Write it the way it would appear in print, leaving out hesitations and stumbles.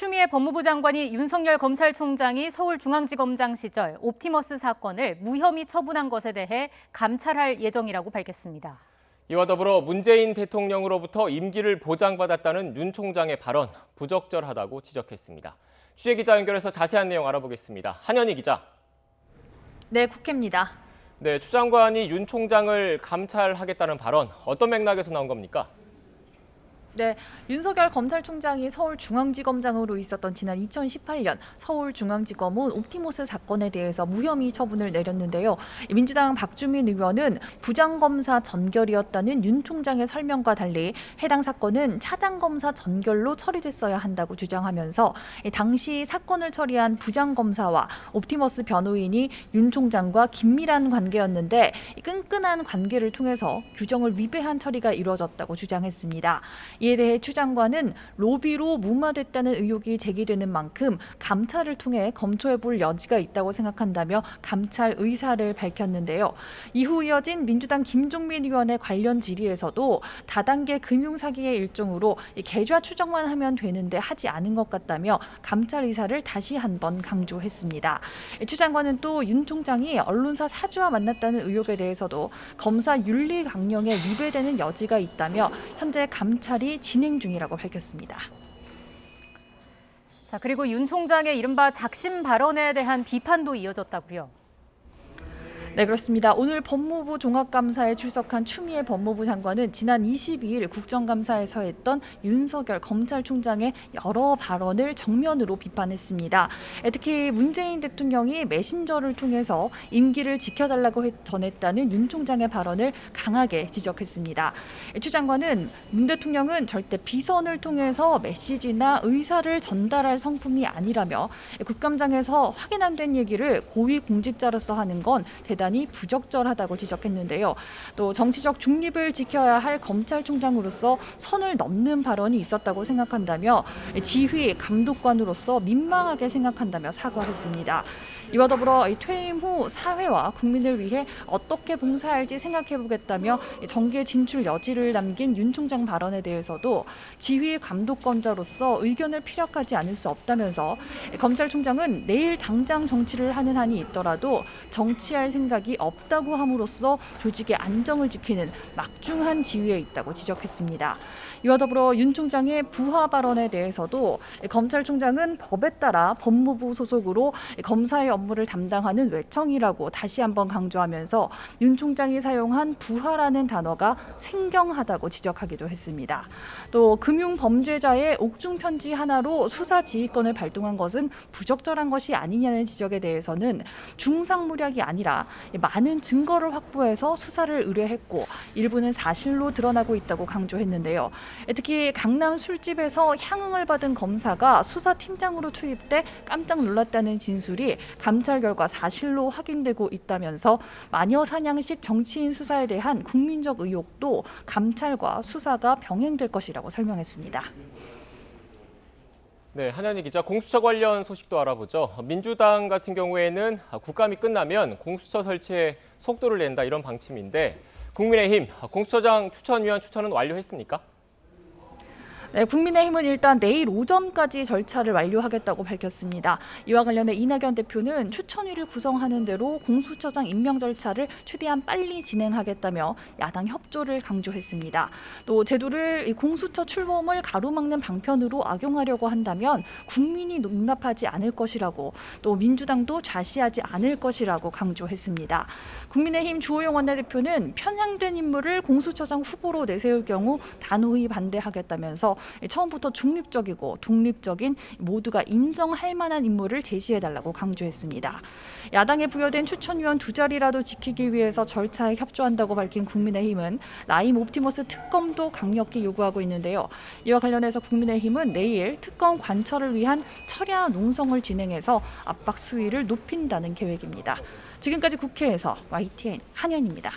추미애 법무부 장관이 윤석열 검찰총장이 서울중앙지검장 시절 옵티머스 사건을 무혐의 처분한 것에 대해 감찰할 예정이라고 밝혔습니다. 이와 더불어 문재인 대통령으로부터 임기를 보장받았다는 윤 총장의 발언 부적절하다고 지적했습니다. 취재기자 연결해서 자세한 내용 알아보겠습니다. 한현희 기자. 네, 국회입니다. 네, 추 장관이 윤 총장을 감찰하겠다는 발언 어떤 맥락에서 나온 겁니까? 네, 윤석열 검찰총장이 서울중앙지검장으로 있었던 지난 2018년 서울중앙지검은 옵티머스 사건에 대해서 무혐의 처분을 내렸는데요. 민주당 박주민 의원은 부장검사 전결이었다는 윤 총장의 설명과 달리 해당 사건은 차장검사 전결로 처리됐어야 한다고 주장하면서 당시 사건을 처리한 부장검사와 옵티머스 변호인이 윤 총장과 긴밀한 관계였는데 끈끈한 관계를 통해서 규정을 위배한 처리가 이루어졌다고 주장했습니다. 이에 대해 추 장관은 로비로 무마됐다는 의혹이 제기되는 만큼 감찰을 통해 검토해볼 여지가 있다고 생각한다며 감찰 의사를 밝혔는데요. 이후 이어진 민주당 김종민 의원의 관련 질의에서도 다단계 금융사기의 일종으로 계좌 추적만 하면 되는데 하지 않은 것 같다며 감찰 의사를 다시 한번 강조했습니다. 추 장관은 또 윤 총장이 언론사 사주와 만났다는 의혹에 대해서도 검사 윤리 강령에 위배되는 여지가 있다며 현재 감찰이 진행 중이라고 밝혔습니다. 자, 그리고 윤 총장의 이른바 작심 발언에 대한 비판도 이어졌다고요. 네, 그렇습니다. 오늘 법무부 종합감사에 출석한 추미애 법무부 장관은 지난 22일 국정감사에서 했던 윤석열 검찰총장의 여러 발언을 정면으로 비판했습니다. 특히 문재인 대통령이 메신저를 통해서 임기를 지켜달라고 전했다는 윤 총장의 발언을 강하게 지적했습니다. 추 장관은 문 대통령은 절대 비선을 통해서 메시지나 의사를 전달할 성품이 아니라며 국감장에서 확인 안 된 얘기를 고위공직자로서 하는 건 대단히 부적절하다고 지적했는데요. 또 정치적 중립을 지켜야 할 검찰총장으로서 선을 넘는 발언이 있었다고 생각한다며 지휘 감독관으로서 민망하게 생각한다며 사과했습니다. 이와 더불어 퇴임 후 사회와 국민을 위해 어떻게 봉사할지 생각해보겠다며 정계 진출 여지를 남긴 윤 총장 발언에 대해서도 지휘 감독권자로서 의견을 피력하지 않을 수 없다면서 검찰총장은 내일 당장 정치를 하는 한이 있더라도 정치할 생각이 없다고 함으로써 조직의 안정을 지키는 막중한 지위에 있다고 지적했습니다. 이와 더불어 윤 총장의 부하 발언에 대해서도 검찰총장은 법에 따라 법무부 소속으로 검사의 업무를 담당하는 외청이라고 다시 한번 강조하면서 윤 총장이 사용한 부하라는 단어가 생경하다고 지적하기도 했습니다. 또 금융범죄자의 옥중 편지 하나로 수사 지휘권을 발동한 것은 부적절한 것이 아니냐는 지적에 대해서는 중상모략이 아니라 많은 증거를 확보해서 수사를 의뢰했고 일부는 사실로 드러나고 있다고 강조했는데요. 특히 강남 술집에서 향응을 받은 검사가 수사팀장으로 투입돼 깜짝 놀랐다는 진술이 감찰 결과 사실로 확인되고 있다면서 마녀 사냥식 정치인 수사에 대한 국민적 의혹도 감찰과 수사가 병행될 것이라고 설명했습니다. 네, 한현희 기자, 공수처 관련 소식도 알아보죠. 민주당 같은 경우에는 국감이 끝나면 공수처 설치에 속도를 낸다 이런 방침인데 국민의힘 공수처장 추천위원 추천은 완료했습니까? 네, 국민의힘은 일단 내일 오전까지 절차를 완료하겠다고 밝혔습니다. 이와 관련해 이낙연 대표는 추천위를 구성하는 대로 공수처장 임명 절차를 최대한 빨리 진행하겠다며 야당 협조를 강조했습니다. 또 제도를 공수처 출범을 가로막는 방편으로 악용하려고 한다면 국민이 용납하지 않을 것이라고 또 민주당도 좌시하지 않을 것이라고 강조했습니다. 국민의힘 주호영 원내대표는 편향된 인물을 공수처장 후보로 내세울 경우 단호히 반대하겠다면서 처음부터 중립적이고 독립적인 모두가 인정할 만한 인물을 제시해달라고 강조했습니다. 야당에 부여된 추천위원 2자리라도 지키기 위해서 절차에 협조한다고 밝힌 국민의힘은 라임 옵티머스 특검도 강력히 요구하고 있는데요. 이와 관련해서 국민의힘은 내일 특검 관철을 위한 철야 농성을 진행해서 압박 수위를 높인다는 계획입니다. 지금까지 국회에서 YTN 한현입니다.